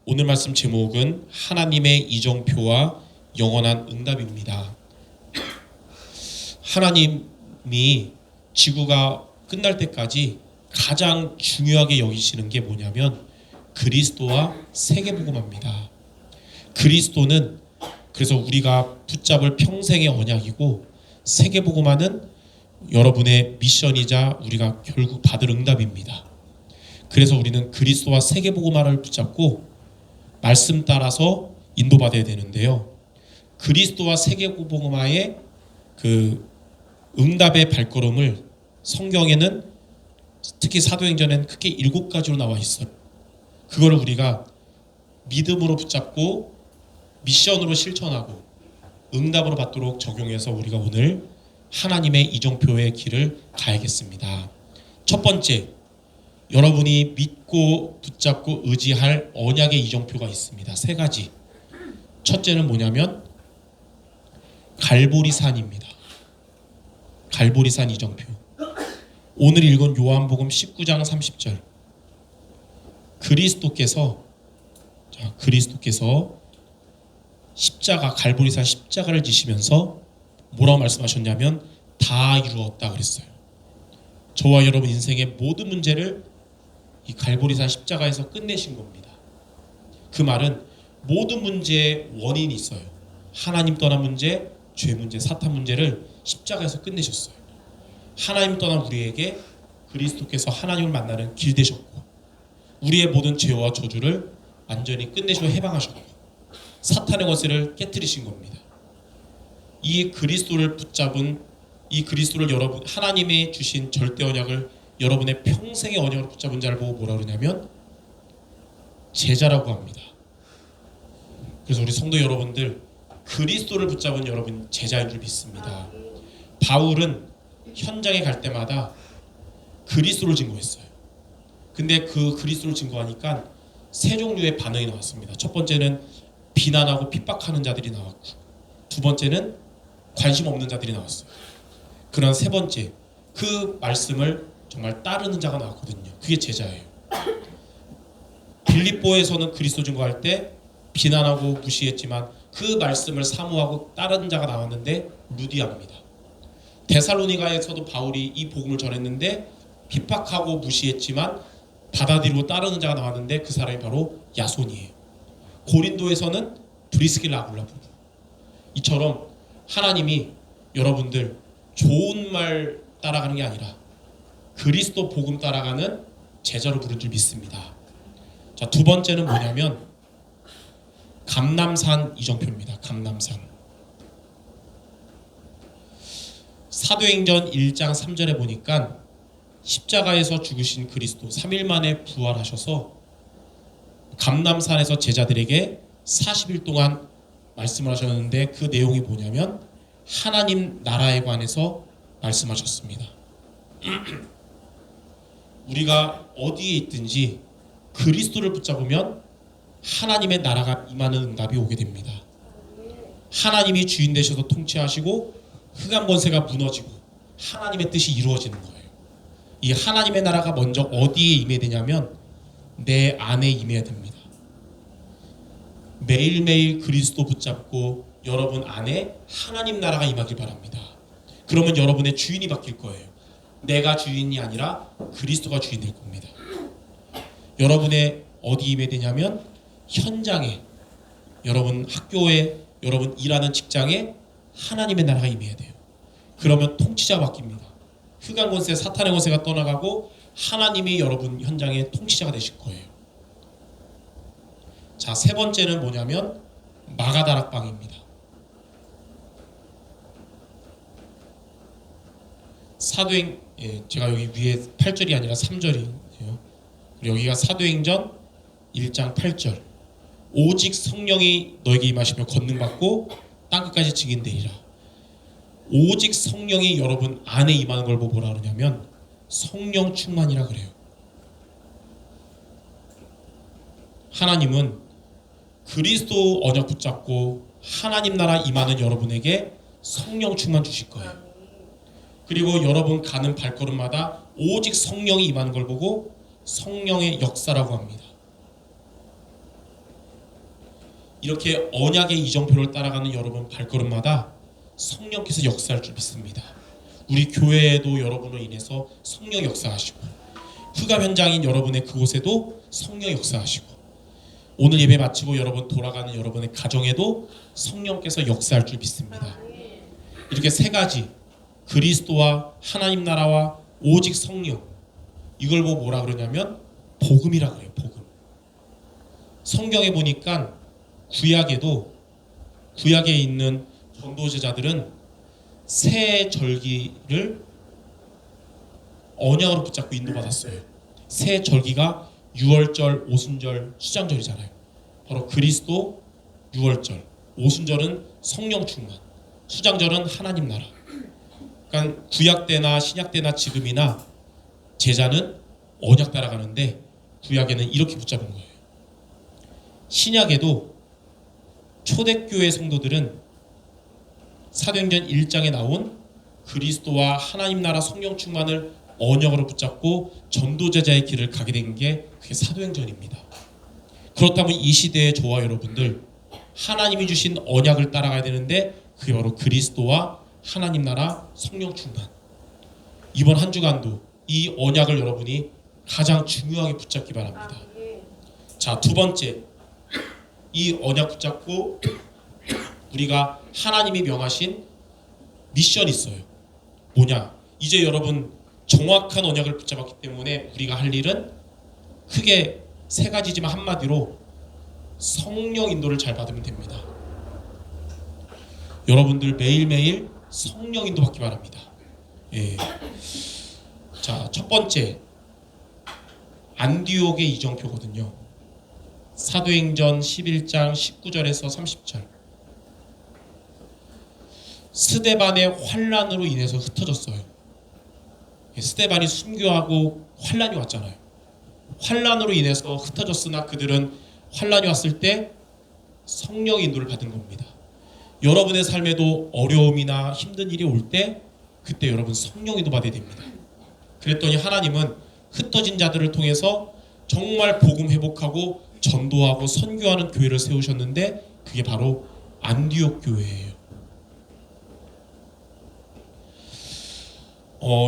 오늘 말씀 제목은 하나님의 이정표와 영원한 응답입니다. 하나님이 지구가 끝날 때까지 가장 중요하게 여기시는 게 뭐냐면 그리스도와 세계복음화입니다. 그리스도는 그래서 우리가 붙잡을 평생의 언약이고, 세계복음화는 여러분의 미션이자 우리가 결국 받을 응답입니다. 그래서 우리는 그리스도와 세계복음화를 붙잡고 말씀 따라서 인도받아야 되는데요. 그리스도와 세계복음화의 그 응답의 발걸음을 성경에는 특히 사도행전에는 크게 7가지로 나와 있어요. 그걸 우리가 믿음으로 붙잡고 미션으로 실천하고 응답으로 받도록 적용해서 우리가 오늘 하나님의 이정표의 길을 가야겠습니다. 첫 번째, 여러분이 믿고 붙잡고 의지할 언약의 이정표가 있습니다. 3가지. 첫째는 뭐냐면 갈보리산입니다. 갈보리산 이정표. 오늘 읽은 요한복음 19장 30절. 그리스도께서 십자가, 갈보리산 십자가를 지시면서 뭐라고 말씀하셨냐면 다 이루었다 그랬어요. 저와 여러분 인생의 모든 문제를 이 갈보리산 십자가에서 끝내신 겁니다. 그 말은 모든 문제의 원인이 있어요. 하나님 떠난 문제, 죄 문제, 사탄 문제를 십자가에서 끝내셨어요. 하나님 떠난 우리에게 그리스도께서 하나님을 만나는 길 되셨고, 우리의 모든 죄와 저주를 완전히 끝내시고 해방하셨고, 사탄의 권세를 깨뜨리신 겁니다. 이 그리스도를 붙잡은, 이 그리스도를 여러분, 하나님의 주신 절대 언약을 여러분의 평생의 언약으로 붙잡은 자를 보고 뭐라 그러냐면 제자라고 합니다. 그래서 우리 성도 여러분들, 그리스도를 붙잡은 여러분 제자인 줄 믿습니다. 바울은 현장에 갈 때마다 그리스도를 증거했어요. 근데 그 그리스도를 증거하니까 3종류의 반응이 나왔습니다. 첫 번째는 비난하고 핍박하는 자들이 나왔고, 두 번째는 관심 없는 자들이 나왔어요. 그러나 3번째, 그 말씀을 정말 따르는 자가 나왔거든요. 그게 제자예요. 빌립보에서는 그리스도 증거할 때 비난하고 무시했지만 그 말씀을 사모하고 따르는 자가 나왔는데 루디아입니다. 데살로니가에서도 바울이 이 복음을 전했는데 핍박하고 무시했지만 받아들이고 따르는 자가 나왔는데 그 사람이 바로 야손이에요. 고린도에서는 브리스길라 아굴라 부부. 이처럼 하나님이 여러분들 좋은 말 따라가는 게 아니라 그리스도 복음 따라가는 제자로 부른 줄 믿습니다. 자, 두 번째는 뭐냐면 감람산 이정표입니다. 감람산. 사도행전 1장 3절에 보니까 십자가에서 죽으신 그리스도 3일 만에 부활하셔서 감람산에서 제자들에게 40일 동안 말씀을 하셨는데, 그 내용이 뭐냐면 하나님 나라에 관해서 말씀하셨습니다. 우리가 어디에 있든지 그리스도를 붙잡으면 하나님의 나라가 임하는 응답이 오게 됩니다. 하나님이 주인 되셔서 통치하시고 흑암 권세가 무너지고 하나님의 뜻이 이루어지는 거예요. 이 하나님의 나라가 먼저 어디에 임해야 되냐면 내 안에 임해야 됩니다. 매일매일 그리스도 붙잡고 여러분 안에 하나님 나라가 임하길 바랍니다. 그러면 여러분의 주인이 바뀔 거예요. 내가 주인이 아니라 그리스도가 주인 될 겁니다. 여러분의 어디 임해야 되냐면 현장에, 여러분 학교에, 여러분 일하는 직장에 하나님의 나라가 임해야 돼요. 그러면 통치자가 바뀝니다. 흑암 권세, 사탄의 권세가 떠나가고 하나님이 여러분 현장의 통치자가 되실 거예요. 자, 3번째는 뭐냐면 마가다락방입니다. 제가 여기 위에 8절이 아니라 3절이에요. 여기가 사도행전 1장 8절. 오직 성령이 너에게 임하시며 권능받고 땅끝까지 증인되리라. 오직 성령이 여러분 안에 임하는 걸 보고 뭐라 그러냐면 성령 충만이라 그래요. 하나님은 그리스도 언약 붙잡고 하나님 나라 임하는 여러분에게 성령 충만 주실 거예요. 그리고 여러분 가는 발걸음마다 오직 성령이 임하는 걸 보고 성령의 역사라고 합니다. 이렇게 언약의 이정표를 따라가는 여러분 발걸음마다 성령께서 역사할 줄 믿습니다. 우리 교회에도 여러분으로 인해서 성령 역사하시고, 흑암 현장인 여러분의 그곳에도 성령 역사하시고, 오늘 예배 마치고 여러분 돌아가는 여러분의 가정에도 성령께서 역사할 줄 믿습니다. 이렇게 세 가지, 그리스도와 하나님 나라와 오직 성령, 이걸 보고 뭐라 그러냐면 복음이라 그래요. 복음. 성경에 보니까 구약에 있는 전도 제자들은 새 절기를 언약으로 붙잡고 인도받았어요. 새 절기가 유월절, 오순절, 수장절이잖아요. 바로 그리스도 유월절, 오순절은 성령 충만, 수장절은 하나님 나라. 그러니까 구약 때나 신약 때나 지금이나 제자는 언약 따라가는데 구약에는 이렇게 붙잡은 거예요. 신약에도 초대교회 성도들은 사도행전 1장에 나온 그리스도와 하나님 나라 성령 충만을 언약으로 붙잡고 전도제자의 길을 가게 된 게 그게 사도행전입니다. 그렇다면 이 시대의 저와 여러분들, 하나님이 주신 언약을 따라가야 되는데 그게 바로 그리스도와 하나님 나라 성령 충만. 이번 한 주간도 이 언약을 여러분이 가장 중요하게 붙잡기 바랍니다. 자, 두 번째, 이 언약 붙잡고 우리가 하나님이 명하신 미션이 있어요. 뭐냐? 이제 여러분 정확한 언약을 붙잡았기 때문에 우리가 할 일은 크게 세 가지지만 한마디로 성령 인도를 잘 받으면 됩니다. 여러분들 매일매일 성령 인도 받기 바랍니다. 예. 자, 첫 번째, 안디옥의 이정표거든요. 사도행전 11장 19절에서 30절. 스데반의 환란으로 인해서 흩어졌어요. 스데반이 순교하고 환란이 왔잖아요. 환란으로 인해서 흩어졌으나 그들은 환란이 왔을 때 성령의 인도를 받은 겁니다. 여러분의 삶에도 어려움이나 힘든 일이 올 때 그때 여러분 성령 인도 받아야 됩니다. 그랬더니 하나님은 흩어진 자들을 통해서 정말 복음 회복하고 전도하고 선교하는 교회를 세우셨는데 그게 바로 안디옥 교회예요.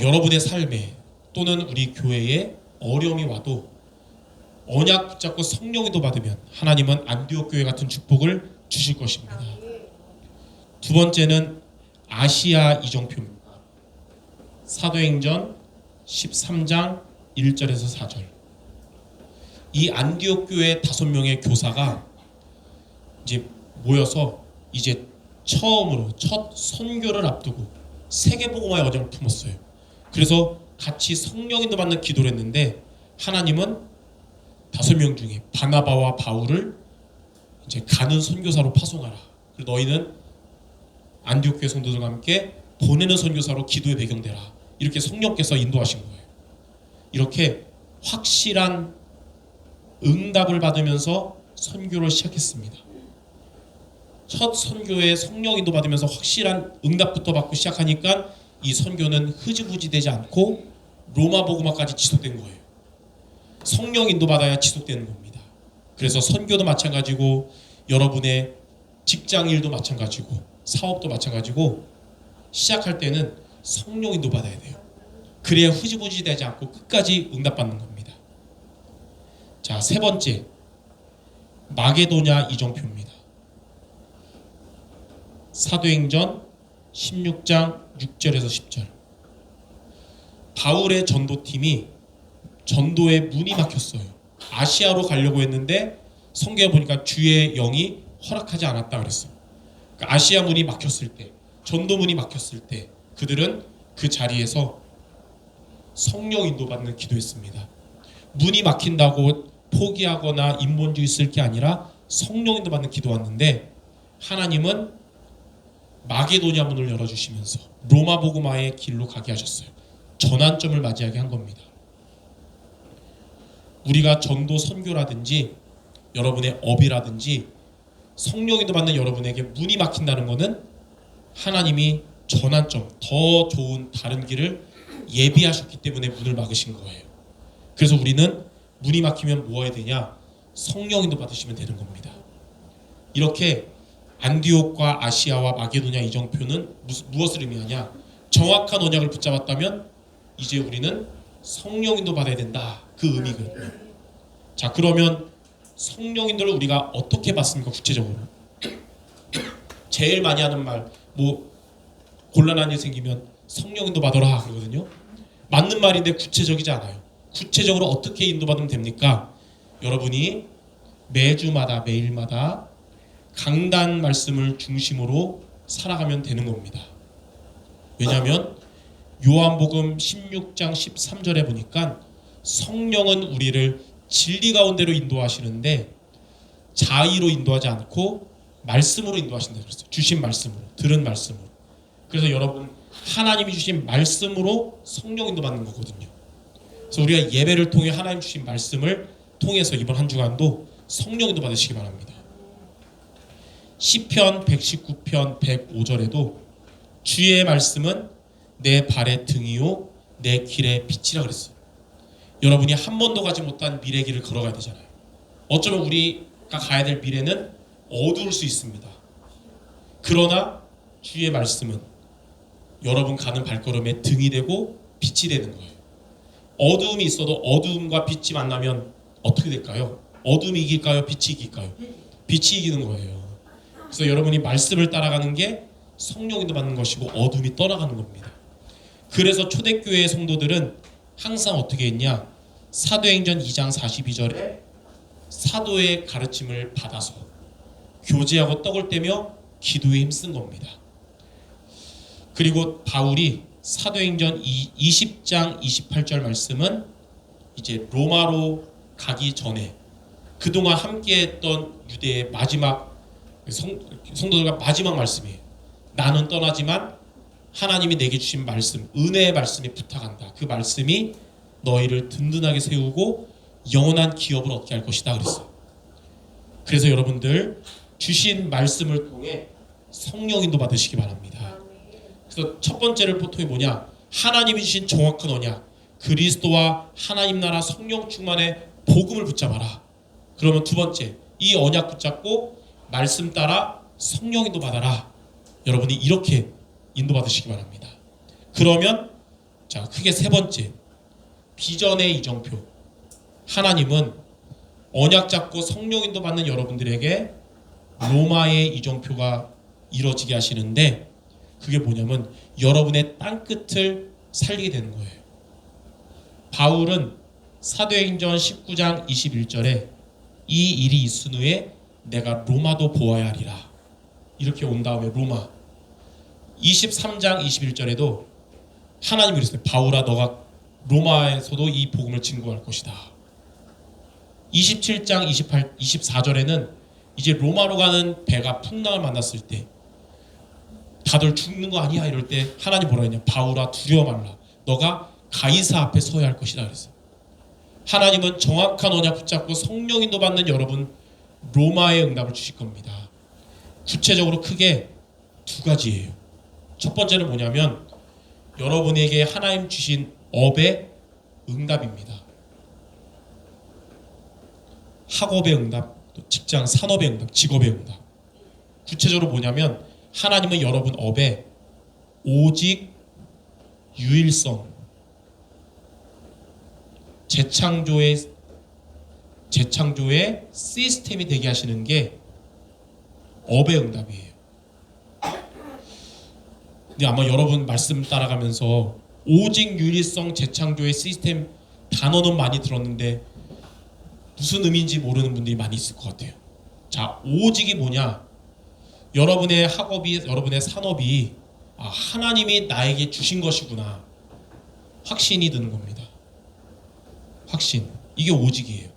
여러분의 삶에 또는 우리 교회에 어려움이 와도 언약 붙잡고 성령의도 받으면 하나님은 안디옥 교회 같은 축복을 주실 것입니다. 두 번째는 아시아 이정표입니다. 사도행전 13장 1절에서 4절. 이 안디옥 교회 5명의 교사가 이제 모여서 이제 처음으로 첫 선교를 앞두고 세계복음화의 어장을 품었어요. 그래서 같이 성령인도 받는 기도를 했는데 하나님은 5명 중에 바나바와 바울을 이제 가는 선교사로 파송하라. 그리고 너희는 안디옥 교회 성도들과 함께 보내는 선교사로 기도의 배경 되라. 이렇게 성령께서 인도하신 거예요. 이렇게 확실한 응답을 받으면서 선교를 시작했습니다. 첫 선교에 성령 인도 받으면서 확실한 응답부터 받고 시작하니까 이 선교는 흐지부지 되지 않고 로마 복음화까지 지속된 거예요. 성령 인도 받아야 지속되는 겁니다. 그래서 선교도 마찬가지고 여러분의 직장 일도 마찬가지고 사업도 마찬가지고 시작할 때는 성령 인도 받아야 돼요. 그래야 흐지부지 되지 않고 끝까지 응답받는 겁니다. 자, 세 번째, 마게도냐 이정표입니다. 사도행전 16장 6절에서 10절. 바울의 전도팀이 전도에 문이 막혔어요. 아시아로 가려고 했는데 성경에 보니까 주의 영이 허락하지 않았다 그랬어요. 그러니까 아시아 문이 막혔을 때, 전도 문이 막혔을 때 그들은 그 자리에서 성령 인도받는 기도했습니다. 문이 막힌다고 포기하거나 인본주의 쓸 게 아니라 성령 인도받는 기도왔는데 하나님은 마게도냐 문을 열어주시면서 로마 복음화의 길로 가게 하셨어요. 전환점을 맞이하게 한 겁니다. 우리가 전도 선교라든지 여러분의 업이라든지 성령인도 받는 여러분에게 문이 막힌다는 것은 하나님이 전환점, 더 좋은 다른 길을 예비하셨기 때문에 문을 막으신 거예요. 그래서 우리는 문이 막히면 뭐 해야 되냐? 성령인도 받으시면 되는 겁니다. 이렇게 안디옥과 아시아와 마게도냐 이정표는 무엇을 의미하냐? 정확한 언약을 붙잡았다면 이제 우리는 성령인도 받아야 된다. 그 의미거든요. 자, 그러면 성령인도를 우리가 어떻게 받습니까? 구체적으로 제일 많이 하는 말, 뭐 곤란한 일 생기면 성령인도 받아라 그러거든요. 맞는 말인데 구체적이지 않아요. 구체적으로 어떻게 인도받으면 됩니까? 여러분이 매주마다 매일마다 강단 말씀을 중심으로 살아가면 되는 겁니다. 왜냐하면 요한복음 16장 13절에 보니까 성령은 우리를 진리 가운데로 인도하시는데 자의로 인도하지 않고 말씀으로 인도하신다고 그랬어요. 주신 말씀으로, 들은 말씀으로. 그래서 여러분 하나님이 주신 말씀으로 성령 인도 받는 거거든요. 그래서 우리가 예배를 통해 하나님 주신 말씀을 통해서 이번 한 주간도 성령 인도 받으시기 바랍니다. 시편 119편 105절에도 주의 말씀은 내 발의 등이요 내 길의 빛이라 그랬어요. 여러분이 한 번도 가지 못한 미래 길을 걸어가야 되잖아요. 어쩌면 우리가 가야 될 미래는 어두울 수 있습니다. 그러나 주의 말씀은 여러분 가는 발걸음에 등이 되고 빛이 되는 거예요. 어두움이 있어도 어두움과 빛이 만나면 어떻게 될까요? 어둠이 이길까요? 빛이 이길까요? 빛이 이기는 거예요. 그래서 여러분이 말씀을 따라가는 게 성령인도 받는 것이고 어둠이 떠나가는 겁니다. 그래서 초대교회의 성도들은 항상 어떻게 했냐? 사도행전 2장 42절에 사도의 가르침을 받아서 교제하고 떡을 떼며 기도에 힘쓴 겁니다. 그리고 바울이 사도행전 20장 28절 말씀은 이제 로마로 가기 전에 그동안 함께했던 유대의 마지막 성도들과 마지막 말씀이에요. 나는 떠나지만 하나님이 내게 주신 말씀, 은혜의 말씀이 부탁한다. 그 말씀이 너희를 든든하게 세우고 영원한 기업을 얻게 할 것이다 그랬어요. 그래서 여러분들 주신 말씀을 통해 성령인도 받으시기 바랍니다. 그래서 첫 번째를 포토이 뭐냐? 하나님이 주신 정확한 언약, 그리스도와 하나님 나라 성령 충만의 복음을 붙잡아라. 그러면 두 번째, 이 언약 붙잡고 말씀 따라 성령인도 받아라. 여러분이 이렇게 인도받으시기 바랍니다. 그러면 자, 크게 세 번째, 비전의 이정표. 하나님은 언약 잡고 성령인도 받는 여러분들에게 로마의 이정표가 이루어지게 하시는데 그게 뭐냐면 여러분의 땅끝을 살리게 되는 거예요. 바울은 사도행전 19장 21절에 이 일이 있은 후에 내가 로마도 보아야 하리라. 이렇게 온 다음에 로마. 23장 21절에도 하나님이 그랬어요. 바울아, 너가 로마에서도 이 복음을 증거할 것이다. 27장 24절에는 이제 로마로 가는 배가 풍랑을 만났을 때 다들 죽는 거 아니야? 이럴 때 하나님 뭐라 했냐? 바울아, 두려워 말라. 너가 가이사 앞에 서야 할 것이다 그랬어요. 하나님은 정확한 언약 붙잡고 성령인도 받는 여러분 로마의 응답을 주실 겁니다. 구체적으로 크게 두 가지예요. 첫 번째는 뭐냐면 여러분에게 하나님 주신 업의 응답입니다. 학업의 응답, 또 직장 산업의 응답, 직업의 응답. 구체적으로 뭐냐면 하나님은 여러분 업에 오직 유일성, 재창조의 시스템이 되게 하시는 게 업의 응답이에요. 근데 아마 여러분 말씀 따라가면서 오직 유일성 재창조의 시스템 단어는 많이 들었는데 무슨 의미인지 모르는 분들이 많이 있을 것 같아요. 자, 오직이 뭐냐? 여러분의 학업이, 여러분의 산업이 하나님이 나에게 주신 것이구나. 확신이 드는 겁니다. 확신. 이게 오직이에요.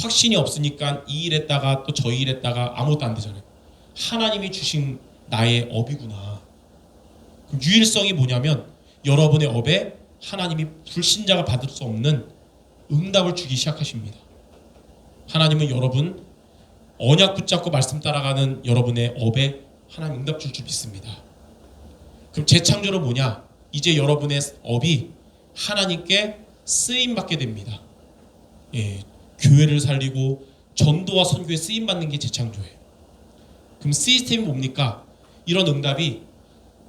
확신이 없으니까 이 일 했다가 또 저 일 했다가 아무것도 안 되잖아요. 하나님이 주신 나의 업이구나. 그럼 유일성이 뭐냐면 여러분의 업에 하나님이 불신자가 받을 수 없는 응답을 주기 시작하십니다. 하나님은 여러분 언약 붙잡고 말씀 따라가는 여러분의 업에 하나님 응답 줄 줄 믿습니다. 그럼 재창조는 뭐냐? 이제 여러분의 업이 하나님께 쓰임받게 됩니다. 예, 교회를 살리고 전도와 선교에 쓰임받는 게 재창조예요. 그럼 시스템이 뭡니까? 이런 응답이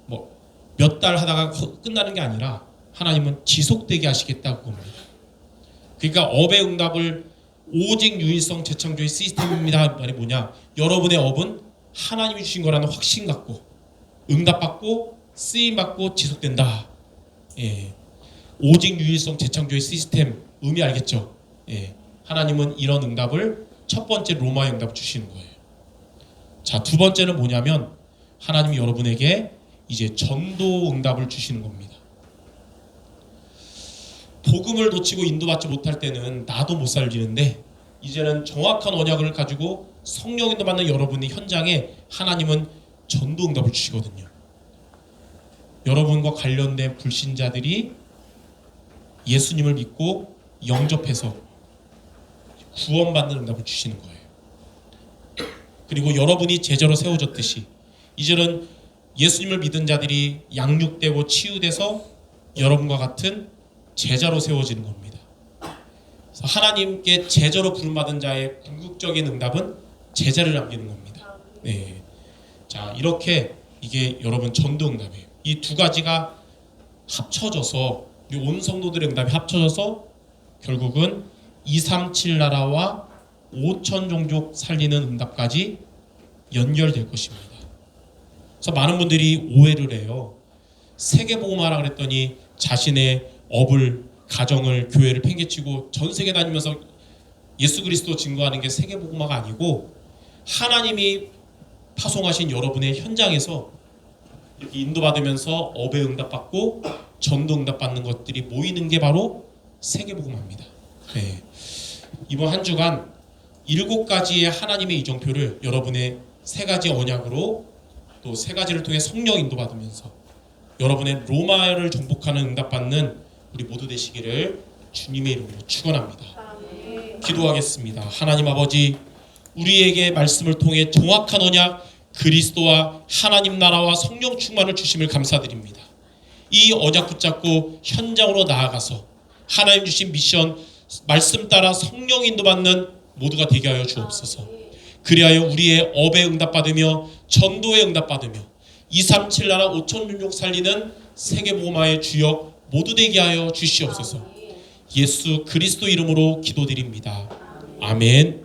뭐 몇 달 하다가 끝나는 게 아니라 하나님은 지속되게 하시겠다고 겁니다. 그러니까 업의 응답을 오직 유일성 재창조의 시스템입니다. 말이 뭐냐? 여러분의 업은 하나님이 주신 거라는 확신 갖고 응답받고 쓰임받고 지속된다. 예. 오직 유일성 재창조의 시스템 의미 알겠죠? 예. 하나님은 이런 응답을 첫 번째 로마의 응답을 주시는 거예요. 자, 두 번째는 뭐냐면 하나님이 여러분에게 이제 전도 응답을 주시는 겁니다. 복음을 놓치고 인도받지 못할 때는 나도 못 살리는데 이제는 정확한 언약을 가지고 성령 인도받는 여러분의 현장에 하나님은 전도 응답을 주시거든요. 여러분과 관련된 불신자들이 예수님을 믿고 영접해서 구원받는 응답을 주시는 거예요. 그리고 여러분이 제자로 세워졌듯이 이제는 예수님을 믿은 자들이 양육되고 치유돼서 여러분과 같은 제자로 세워지는 겁니다. 그래서 하나님께 제자로 부름받은 자의 궁극적인 응답은 제자를 남기는 겁니다. 네. 자, 이렇게 이게 여러분 전도 응답이에요. 이 두 가지가 합쳐져서 우리 온 성도들의 응답이 합쳐져서 결국은 237 나라와 5천 종족 살리는 응답까지 연결될 것입니다. 그래서 많은 분들이 오해를 해요. 세계복음화라 그랬더니 자신의 업을, 가정을, 교회를 팽개치고 전 세계 다니면서 예수 그리스도 증거하는 게 세계복음화가 아니고 하나님이 파송하신 여러분의 현장에서 이렇게 인도받으면서 업의 응답받고 전도 응답받는 것들이 모이는 게 바로 세계복음화입니다. 네. 이번 한 주간 7가지의 하나님의 이정표를 여러분의 3가지 언약으로 또 3가지를 통해 성령 인도받으면서 여러분의 로마를 정복하는 응답받는 우리 모두 되시기를 주님의 이름으로 축원합니다. 기도하겠습니다. 하나님 아버지, 우리에게 말씀을 통해 정확한 언약, 그리스도와 하나님 나라와 성령 충만을 주심을 감사드립니다. 이 언약 붙잡고 현장으로 나아가서 하나님 주신 미션 말씀 따라 성령 인도받는 모두가 되게 하여 주옵소서. 그리하여 우리의 업에 응답받으며 전도에 응답받으며 237 나라 5천 종족 살리는 세계복음화의 주역 모두 되게 하여 주시옵소서. 예수 그리스도 이름으로 기도드립니다. 아멘.